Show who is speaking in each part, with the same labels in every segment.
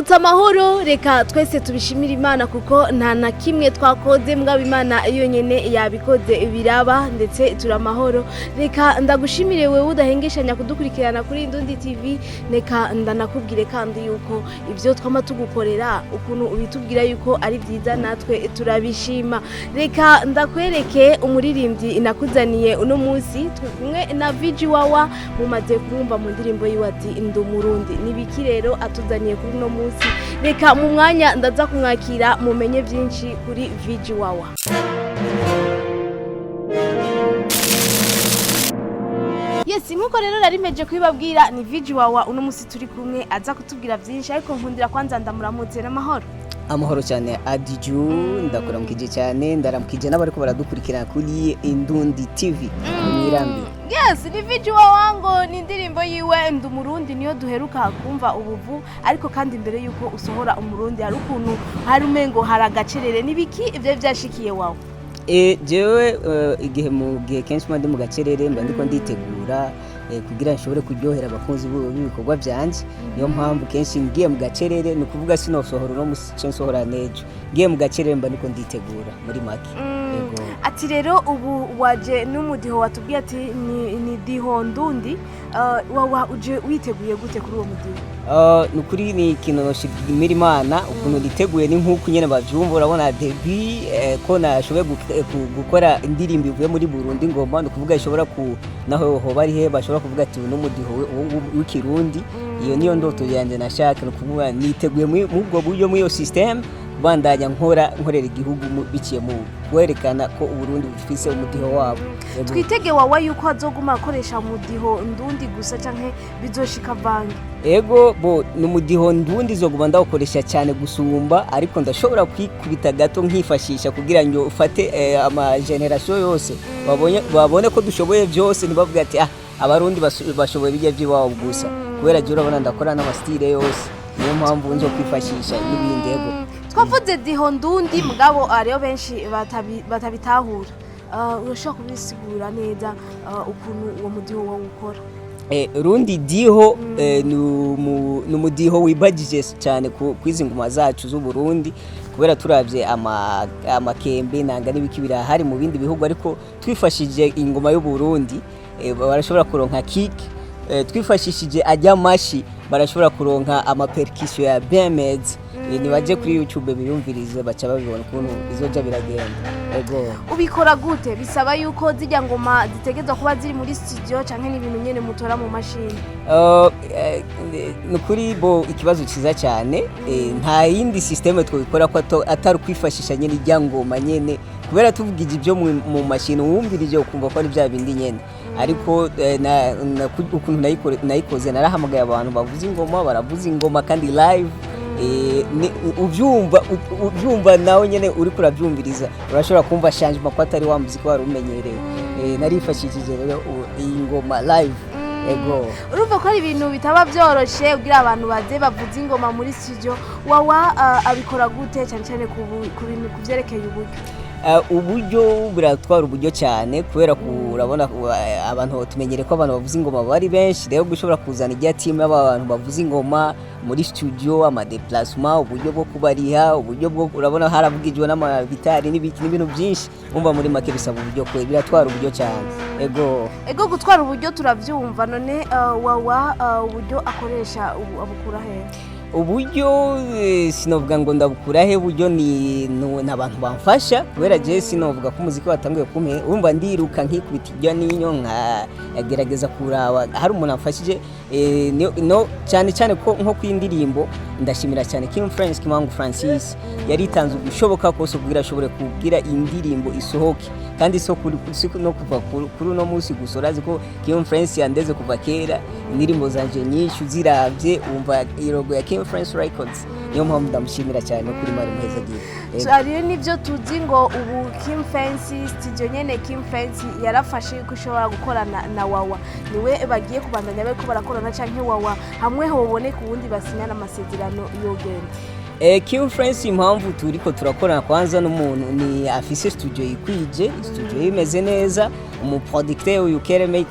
Speaker 1: mwaramutse amahoro reka twese tubishimira Imana kuko nta na kimwe twakoze mugabo Imana yonyene yabikoze biraba ndetse turamahoro reka ndagushimire wewe udahengeshanya kudukurikirana kuri Indundi TV reka ndanakubwire kandi yuko ivyo twama tugukorera ukuntu ubitubwira yuko ari byiza natwe turabishima reka ndakwereke umuririmbyi inakuzaniye uno munsi kumwe na VG Wawa mumaze kumva mu ndirimbo yiwati Indumurundi nibiki rero atuzaniye kuri no munsi reka mu mwanya ndaza kumwakira mumenye byinshi kuri VG Wawa. Yes, nkuko rero narimeje kwibabwira ni VG Wawa uno munsi turi kumwe aza kutubwira byinshi ariko nkundira kwanza ndamuramutse n'amahoro.
Speaker 2: Amahoro cyane Adiju ndakuramukije cyane ndaramukije n'abariko baradukurikirana kuri Indundi TV mwirambi.
Speaker 1: Yes, ni VG Wawa ngo ni indirimbo yiwe Ndumurundi niyo duheruka kumva ubuvu ariko kandi imbere yuko usohora umurundi hari ukuntu hari umengo haragacerere nibiki ivyo byashikiye wawe.
Speaker 2: Jewe igihe mu gihe kenshi mandi mu gacerere mba ndiko nditegura kugira nshobore kuryohera abakunzi b'ibikorwa byanje niyo mpamvu kenshi ngiye mu gacerere no kuvuga sinosohora no musohora nejo ngiye mu gacerere mba ndiko nditegura muri make.
Speaker 1: Ati rero ubu waje n'umudiho watubwiye ati ni Dihondundi wawa uje witeguye gute kuri uwo mudiho?
Speaker 2: Nukuri ni ikintu noshimira Imana ukuntu niteguye ni nkuko nyene bavyumva urabona debut ko nashoboye gukora indirimbo ivuye muri Burundi ngoma no kuvuga ishobora ku naho ho bari he bashobora kuvuga ati n'umudiho w'ikirundi iyo niyo ndoto yanje nashaka no kuvuga niteguye mu ubwo buryo mu iyo system bandanya nkorera igihugu biciye mu kwerekana ko Uburundi bufise umudiho wabo.
Speaker 1: Twitege Wawa yuko azoguma akoresha umudiho ndundi gusa canke bizoshika vange.
Speaker 2: Ego bo n'umudiho ndundi zoguma ndawukoresha cyane gusumba ariko ndashobora kwikubita gato nkifashisha kugira ngo ufate ama generation yose babone ko dushoboye byose ntibavuga ati abarundi bashoboye bijya by'iwabo gusa kubera je urabona ndakora n'ama style yose niyo mpamvu nzo kwifashisha n'ibindi ego.
Speaker 1: Twavuze Dihondundi mugabo ariyo benshi batabitahura urashaka kubisigura neza ukuntu uwo mudiho wo gukora.
Speaker 2: Rundi diho n'umudiho wibagije cyane kwizi ngoma zacu z'u Burundi kubera turavye amakembe nanga n'ibiki birahari mu bindi bihugu ariko twifashije ingoma y'u Burundi barashobora kuronka kick twifashishije ajya mashi barashobora kuronka ama percussion ya BMZ nibaje kuri YouTube biyumvirize baca babibona ukuntu izoja biragenda. Ego
Speaker 1: ubikora gute bisaba yuko zijya ngoma zitegezwa kuba ziri muri studio canke n'ibintu nyene mutora mu mashini?
Speaker 2: Nukuri bo ikibazo ciza cyane nta yindi system twikora ko atari kwifashisha nyene ijya ngoma nyene kubera tuvugije ibyo mu mashini wumvirije ukumva ko ari bya bindi nyene ariko ukuntu nayikoze narahamagaye abantu bavuza ingoma baravuza ingoma kandi live ubyumva nawe nyene uri kurabyumviriza urashobora kumva changement ko atari wa muziki wari umenyereye narifashishije rero iyi ngoma live. Ego
Speaker 1: urumva ko ari ibintu bitaba byoroshe kugira abantu baze bavuza ingoma muri studio Wawa abikora gute cyane cyane ku bintu kuvyerekeye
Speaker 2: uburyo buratwara uburyo cyane kubera kurabona abantu tumenyere ko abantu bavuza ingoma bari benshi rero gushobora kuzana ijya team y'abantu bavuza ingoma muri studio ama déplacement uburyo bwo kubariha uburyo bwo urabona haravugijwe n'amabitari n'ibintu byinshi umva muri make bisaba uburyo kwe biratwara uburyo cyane.
Speaker 1: Ego gutwara uburyo turavyumva none Wawa uburyo akoresha abukura he?
Speaker 2: Uburyo sinovuga ngo ndabukura he uburyo ni nabantu bamfasha kubera je sinovuga ko umuziki watanguye kumwe urumva ndiruka nkikubita ijya ninyo nkagerageza kurawa hari umuntu amfashije no cyane cyane ko nko kwindirimbo ndashimira cyane Kim Kimangu Francis yari itanze ubushoboka kose kugira ashobore kugira indirimbo isohoke kandi so no kuva kuri no munsi gusora ziko Kim France yandeze kuva kera indirimbo zanje nyinshi ziravye umva irogo ya Kim France Records niyo mpamvu ndamushimira cyane kuri mari muheza giye.
Speaker 1: Ariyo nivyo tuzi ngo ubu Kim France studio nyene Kim France yarafashe kushobora gukorana na Wawa niwe bagiye kubandanya bariko barakorana canke Wawa hamwe hobone ku wundi basinyana amasezerano yogenda.
Speaker 2: Q France impamvu turiko turakorana kwanza n'umuntu ni afise studio yikwije, studio imeze neza, umuproducteur uyu Kereme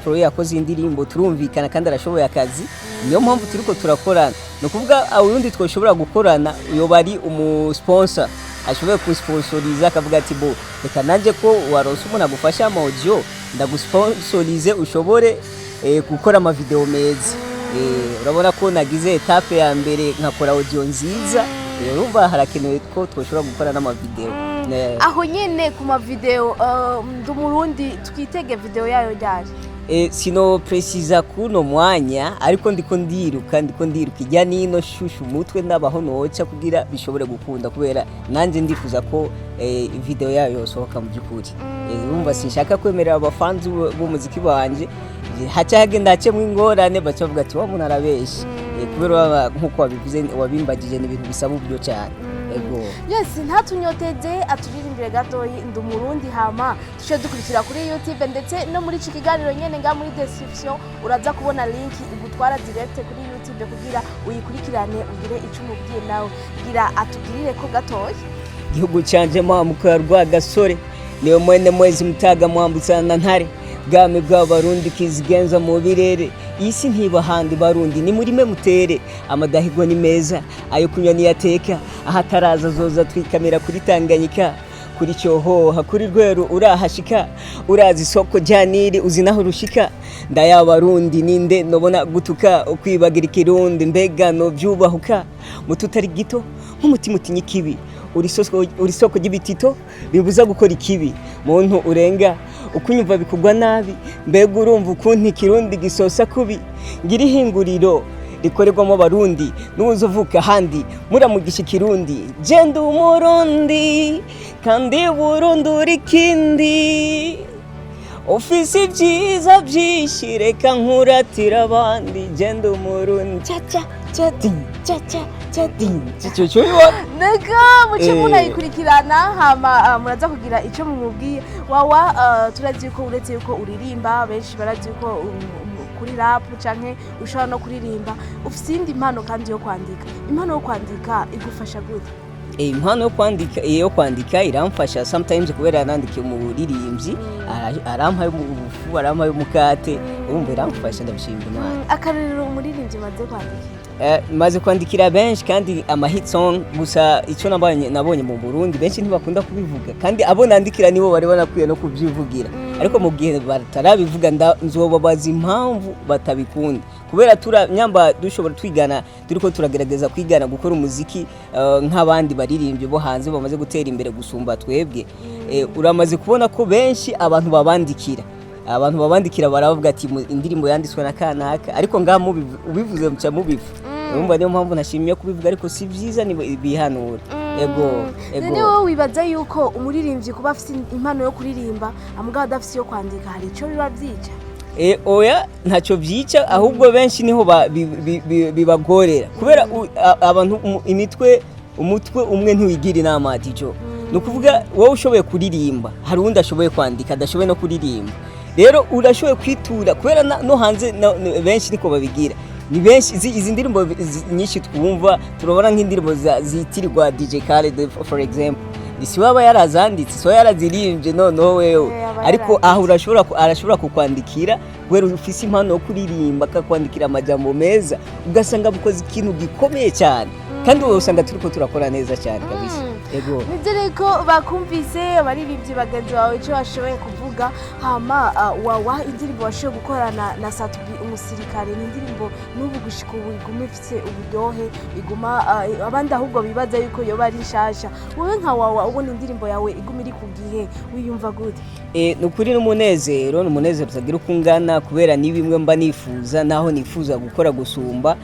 Speaker 2: pro yakoze indirimbo turumvikana kandi arashoboye akazi, niyo mpamvu turiko turakorana. No kuvuga awundi twoshobora gukorana uyo bari umusponsor ashoboye kusponsoriza akavuga ati bo reka nanje ko warose umuntu agufasha ama audio ndagusponsorize ushobore gukora ama video meza. Urabona ko nagize etape ya mbere nkakora audio nziza, urumva harakenewe ko twoshobora gukora n'ama video.
Speaker 1: Aho nyene ku ma video ndumurundi twitege video yayo ryaje.
Speaker 2: Sino precisa kuno mwanya ariko ndiko ndiruka ijya nino shushu umutwe nabaho noca kugira bishobore gukunda kubera nanje ndifuza ko video yayo yosohoka mu byukuri. Urumva sinshaka kwemerera abafanzi b'umuziki banje haca hagenda hacemwe ingorane bacavuga ati wa muntu arabeshe kubera nkuko wabivuze wabimbagije n'ibintu bisaba ubyo cyane. Ego.
Speaker 1: Yes, ntatunyoteze aturirimbire gatoyi ndumurundi hama tushe dukurikira kuri YouTube ndetse no muri iki kiganiro nyene nga muri description uraza kubona link igutwara direct kuri YouTube kugira uyikurikirane ugire ico umubwiye nawe gira atugirire ko gatoyi.
Speaker 2: Gihugu canje mamuka rwa gasore niyo mwene mwezi mutaga mwambutsana ntare bwame bw'abarundi kizigenza mu birere isi ntiba handi barundi ni muri me mutere amadahigo ni meza ayo kunywa niyateka ahataraza zoza twikamera kuri Tanganyika kuri cyohoha kuri rwero urahashika urazi soko janiri uzinaho rushika ndayabarundi ninde nobona gutuka ukwibagira ikirundi mbega no byubahuka mututari gito nk'umutima utinyi kibi uri soko y'ibitito bibuza gukora ikibi muntu urenga ukunyumva bikugwa nabi mbega urumva ukuntu ikirundi gisosa kubi ngira ihinguriro rikorerwamo abarundi n'uzovuka handi muramugisha ikirundi jenda umurundi kandi burundura ikindi ofisi byiza byishireka nkuratira abandi jenda umurundi cha
Speaker 1: nega muce munayikurikirana hama muraza kugira ico mumubwiye wawa turazi yuko uretse yuko uririmba benshi barazi yuko kuri rap canke ushobora no kuririmba ufite indi impano kandi yo kwandika. Impano yo kwandika igufasha gute?
Speaker 2: Impano yo kwandika iramfasha sometimes kubera nandike mu buririmbyi arampaye ubufu arampaye umukate urumva iramfasha ndabishimira Imana.
Speaker 1: Akarerero umuririmbyi maze kwandika
Speaker 2: maze kwandikira benshi kandi ama hit song gusa ico nabonye mu Burundi benshi ntibakunda kubivuga kandi abo nandikira nibo bari banakwiye no kubyivugira ariko mu gihe batarabivuga nzobabaza impamvu batabikunda kubera nyamba dushobora twigana turiko turagerageza kwigana gukora umuziki nk'abandi baririmbye bo hanze bamaze gutera imbere gusumba twebwe. Uramaze kubona ko benshi abantu babandikira baravuga ati indirimbo yanditswe na kanaka ariko ngaho ubivuze muca mubivu urumva niyo mpamvu nashimye kubivuga ariko si byiza ni bihanura. Ego
Speaker 1: none wowe wibaza yuko umuririmbyi kuba afite impano yo kuririmba amugabo adafite yo kwandika hari ico biba byica?
Speaker 2: Oya ntacyo byica ahubwo benshi niho bibagorera kubera abantu umutwe umwe ntiwigira inama atico nukuvuga wowe ushoboye kuririmba hari undi ashoboye kwandika adashoboye no kuririmba rero urashoboye kwitura kubera no hanze benshi niko babigira ni benshi izi ndirimbo nyinshi twumva turabona nk'indirimbo zitirirwa DJ Khaled for example isi waba yarazanditse so yarazirimbye noneho wewe ariko aho arashobora kukwandikira kubera ufise impano yo kuririmba akakwandikira amajambo meza ugasanga bukoze ikintu gikomeye cyane kandi wowe usanga turiko turakora neza cyane kabisa. Ego
Speaker 1: nizere ko bakumvise abaririmbyi bagenzi bawe ico bashoboye kuvuga hama wawa indirimbo washoboye gukorana na Satubi umusirikare ni indirimbo n'ubu gushika ubu iguma ifite uburyohe iguma abandi ahubwo bibaza yuko yoba ari nshasha wowe nka wawa ubona indirimbo yawe iguma iri ku gihe wiyumva gute?
Speaker 2: Nukuri n'umunezero utagira ukungana kubera ni bimwe mba nifuza naho nifuza gukora gusumba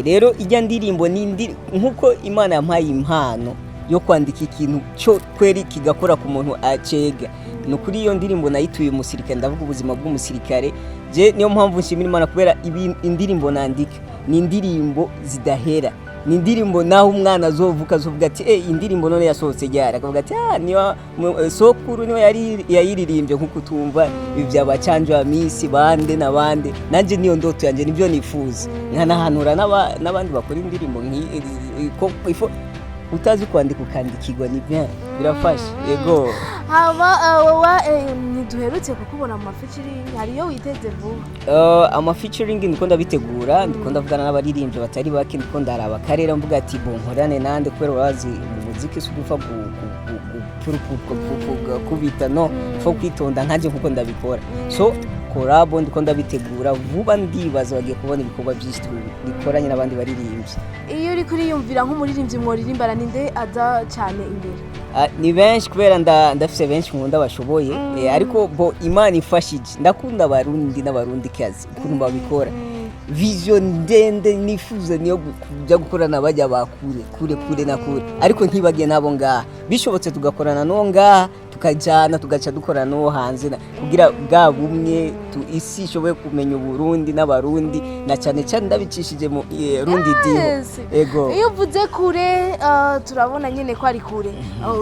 Speaker 2: rero ijya ndirimbo ni nkuko Imana yampaye impano yo kwandika ikintu cyo kweri kigakora ku muntu acega nukuri iyo ndirimbo nayituye umusirikare ndavuga ubuzima bw'umusirikare je niyo mpamvu nshimira Imana kubera indirimbo nandika ni indirimbo zidahera ni indirimbo naho umwana azovuka azovuga ati indirimbo none yasohotse ryara akavuga ati niyo sokuru niyo yayiririmbye nkuko tumva ivy'abacanje imisi bande nabande nanje niyo ndoto yanje nibyo nifuza nkanahanura n'abandi bakora indirimbo utazi kwandika ukandikirwa ni bien birafasha yego.
Speaker 1: hama wowe ntiduherutse kukubona mu mafeaturing hariyo witeze vuba?
Speaker 2: Amafeaturing ndiko ndabitegura, ndiko ndavugana n'abaririmbyi batari bake, ndiko ndaraba akarere mvuga ati bo nkorane nande kubera urazi mu muziki sudufa kubita no fo kwitonda nkanje kuko ndabikora. So collab ndiko ndabitegura vuba, ndibaza bagiye kubona ibikorwa byinshi bikoranye n'abandi baririmbyi.
Speaker 1: Iyo uri kuriyumvira nk'umuririmbyi mworirimbana ninde aza cyane imbere?
Speaker 2: Ni benshi kubera ndafise benshi nkunda bashoboye, ariko bo Imana ifashije ndakunda abarundi n'abarundikazi ukuntu babikora. Vision ndende nifuza niyo kujya gukorana bajya bakure kure na kure, ariko ntibagiye nabo ngaha bishobotse tugakorana no ngaha tukajana tugaca dukorana no hanze kugira bwa bumwe isi ishoboye kumenya Uburundi n'abarundi na cyane cyane ndabicishije mu rundi diho. Ego
Speaker 1: iyo uvuze kure turabona nyene ko ari kure,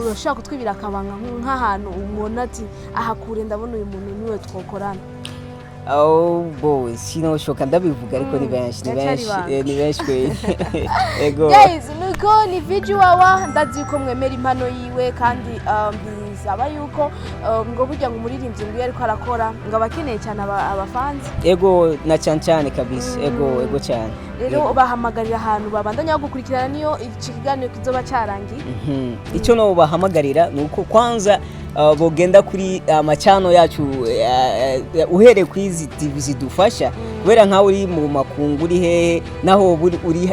Speaker 1: urashaka kutwibira akabanga nk'ahantu umubona ati aha kure ndabona uyu muntu niwe twokorana.
Speaker 2: Bo sinoshoka ndabivuga ariko ni benshi kwe. Ego
Speaker 1: guys, nuko ni VG Wawa, ndazi ko mwemera impano yiwe kandi bizaba yuko ngo burya ngo umuririmbyi ngo ariko arakora ngo abakeneye cyane abafanzi.
Speaker 2: Ego na cyane kabisa. Ego cyane.
Speaker 1: Rero bahamagarira ahantu babandanya gukurikirana niyo ikiganiro kizoba cyarangiye.
Speaker 2: Icyo no bahamagarira nuko kwanza bogenda kuri amacano yacu uhere kwizi TV zidufasha kubera nka uri mu makungu uri hehe naho uri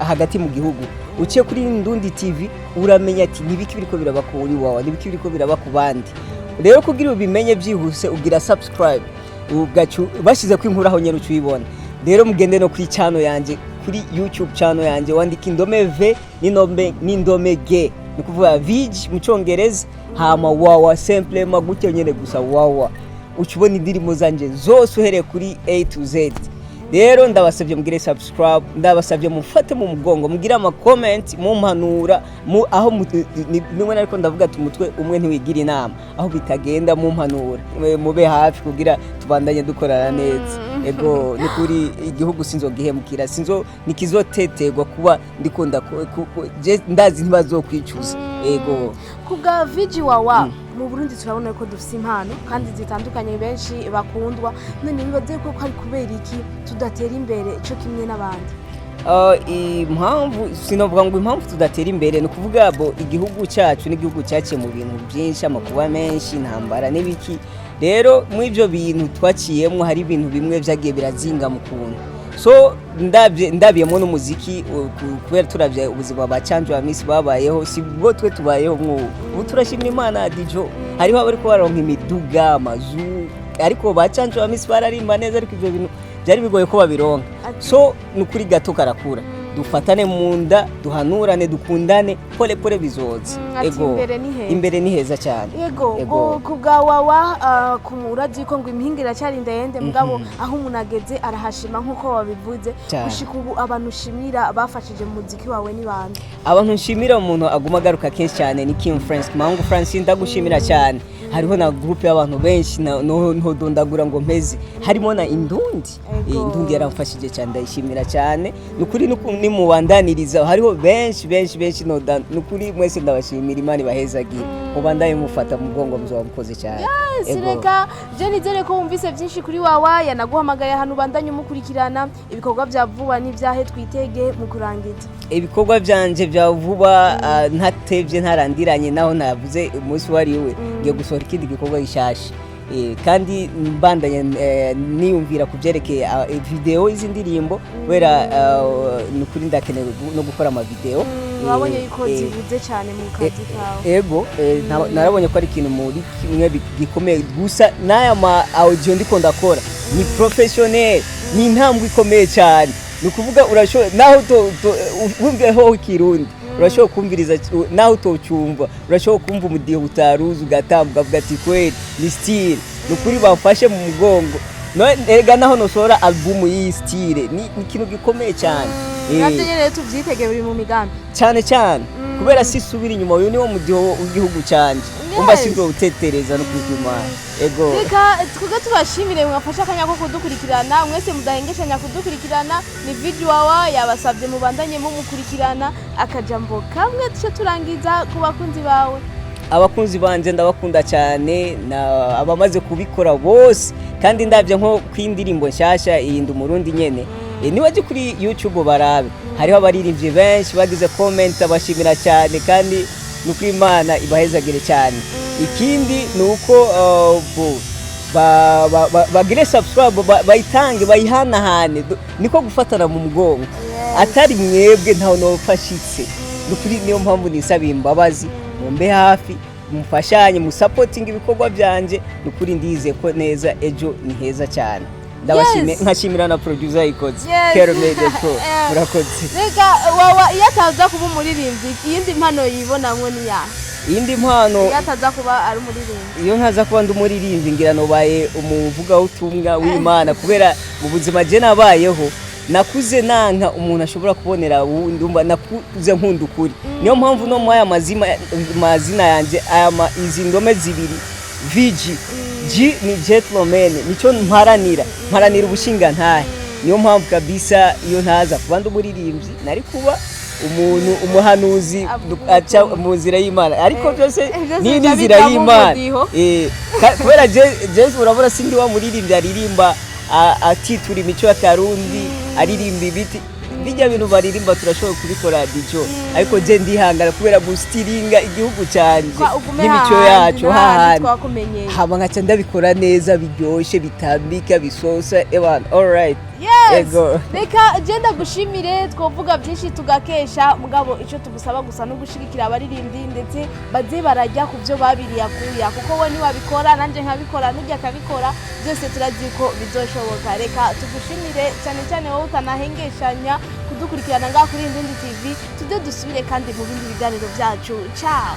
Speaker 2: hagati mu gihugu, uciye kuri Ndundi TV uramenya ati nibiki biriko biraba ku uri wawe, nibiki biriko biraba ku bandi. Rero kugira ubimenye byihuse ugira subscribe ugacu bashize ko inkuru aho nyerucu uyibona. Rero mugende no kuri channel yanje, kuri YouTube channel yanje wandika indome V n'indome G, nikuvuga VG mu Cyongereza hama Wawa simple magutyo nyene gusa Wawa, ukibona indirimbo zanje zose uhereye kuri A to Z. Rero ndabasabye mugire subscribe, ndabasabye mufate mu mugongo mugira ama comment mumpanura aho nimwe ariko ndavuga ati umutwe umwe ntiwigira inama, aho bitagenda mumpanura mube hafi kugira tubandanye dukorana neza. Ego nikuri igihugu sinzogihemukira, nikizotetegwa kuba ndikunda ndazi ntibazokwicuza. Ego
Speaker 1: kubwa VG Wawa mu Burundi turabona ko dufite impano kandi zitandukanye benshi bakundwa, none bibaze ko ari kubera iki tudatera imbere cyo kimwe n'abandi?
Speaker 2: Impamvu sinovuga ngo impamvu tudatera imbere, no kuvuga bo igihugu cyacu n'igihugu cyaciye mu bintu byinshi, amakuba menshi, intambara n'ibiki. Rero mu ivyo bintu twaciyemo hari ibintu bimwe vyagiye birazinga mu kuntu. So ndabiyemo n'umuziki kubera turavye ubuzima bacanje wa misi babayeho, si bwo twe tubayeho ubu turashimira Imana. Dijo hariho abari ko baronka imiduga amazu, ariko bacanje wa misi bararimba neza, ariko ivyo bintu byari bigoye ko babironka. So nukuri gato karakura, dufatane mu nda, duhanurane, dukundane, pole bizoza. Ego imbere ni heza cyane.
Speaker 1: Ego kubwa Wawa kumurazi ko ngo impingira cyari ndende mugabo aho umunageze arahashima nkuko wabivuze. Gushika ubu abantu shimira bafashije mu muziki wawe ni bande? Abantu
Speaker 2: nshimira umuntu aguma garuka kenshi cyane ni Kim France Mangu France, ndagushimira cyane. Hariho na groupe y'abantu benshi no dondagura ngo mpeze, harimo na Indundi yaramfashije cyane, ndayishimira cyane. Nukuri ni mubandaniriza, hariho benshi nukuri mwese ndabashimira, Imana ibahezagiye, mubandaye mufata mu mugongo muzobamukoze cyane.
Speaker 1: Reka je nizere ko wumvise byinshi kuri Wawa, yanaguhamagaye hano bandanye mukurikirana ibikorwa bya vuba n'ibyahe twitege mu kurangiza.
Speaker 2: Ibikorwa byanje bya vuba ntatevye ntarandiranye naho navuze umunsi wariwe ngiye gusohora ikindi gikorwa gishasha. Kandi mbandanye niyumvira kubyerekeye video izi ndirimbo wera nukuri ndakenewe no gukora ama video.
Speaker 1: Wabonye yuko zivuze cyane mu kazi kawe?
Speaker 2: Ego narabonye ko ari ikintu muri kimwe gikomeye gusa n'aya ma audio ndiko ndakora ni professionnel, ni intambwe ikomeye cyane. Nukuvuga urashoboye naho wumveho ikirundi, urashoboye kumviriza naho utocyumva, urashoboye kumva umudiho utaruzi ugatambuka uvuga ati kweli ni style. Nukuri bafashe mu mugongo, erega naho nosora album yi style ni ikintu gikomeye cyane.
Speaker 1: Navyo nyene tuvyitege buri mu migambi
Speaker 2: cyane kubera sisubira inyuma, uyu niwo mudiho w'igihugu cyanje. umva singo utetereza no kwigumana ego
Speaker 1: reka twuge tubashimire mwafasha akanya ko kudukurikirana mwese mudahengeshanya kudukurikirana ni VG Wawa yabasabye mubandanye mu mukurikirana akajambo kamwe tuce turangiza ku bakunzi bawe.
Speaker 2: Abakunzi banje ndabakunda cyane na abamaze kubikora bose kandi ndavye nko kwindirimbo nshasha iyindi umurundi nyene niwaje kuri YouTube barabe hariho abaririmbye benshi bagize comment abashimira cyane kandi nuko Imana ibahezagire cyane. Ikindi nuko bagire subscribe bayitange bayihanahane niko gufatana mu mugongo atari mwebwe ntaho nofashitse nukuri niyo mpamvu nisabiye imbabazi mumbe hafi mufashanye musupporting ibikorwa byanje nukuri ndize ko neza ejo ni heza cyane ndabashime nkashimira na producer ikoze Kero Made Pro murakoze.
Speaker 1: Rega Wawa iyo ataza kuba umuririmbyi iyindi mpano yibonamwe ni ya
Speaker 2: iyindi mpano
Speaker 1: iyo ataza kuba ari umuririmbyi
Speaker 2: iyo ntaza kuba ndi umuririmbyi ngira nobaye umuvuga utumwa w'Imana kubera mu buzima je nabayeho nakuze nanka umuntu ashobora kubonera wundi umba nakuze nkunda ukuri niyo mpamvu no mu aya mazina yanje aya izi ndome zibiri VG G ni gentleman nico mparanira ubushinga ntahe niyo mpamvu kabisa iyo ntaza kuba ndi umuririmbyi nari kuba umuntu umuhanuzi aca mu nzira y'Imana ariko byose ni inzira y'Imana kubera je urabona sindi wa muririmbyi aririmba atitura imico y'akarundi aririmba ibiti bijya bintu baririmba turashobora kubikora dijo ariko je ndihangana kubera gustiringa igihugu cyanje n'imico yacu hahandi haba nkaca ndabikora neza biryoshe bitambika bisosa ebana alright
Speaker 1: ego reka je ndagushimire twovuga byinshi tugakesha mugabo ico tugusaba gusa no gushigikira abaririmbyi ndetse baze barajya ku byo babiriye akuya kuko we ni wabikora nanje nkabikora n'ujya akabikora byose turazi ko bizoshoboka. Reka tugushimire cyane cyane wowe utanahengeshanya kudukurikirana ngaha kuri Ndundi TV tude dusubire kandi mu bindi biganiro byacu ciao.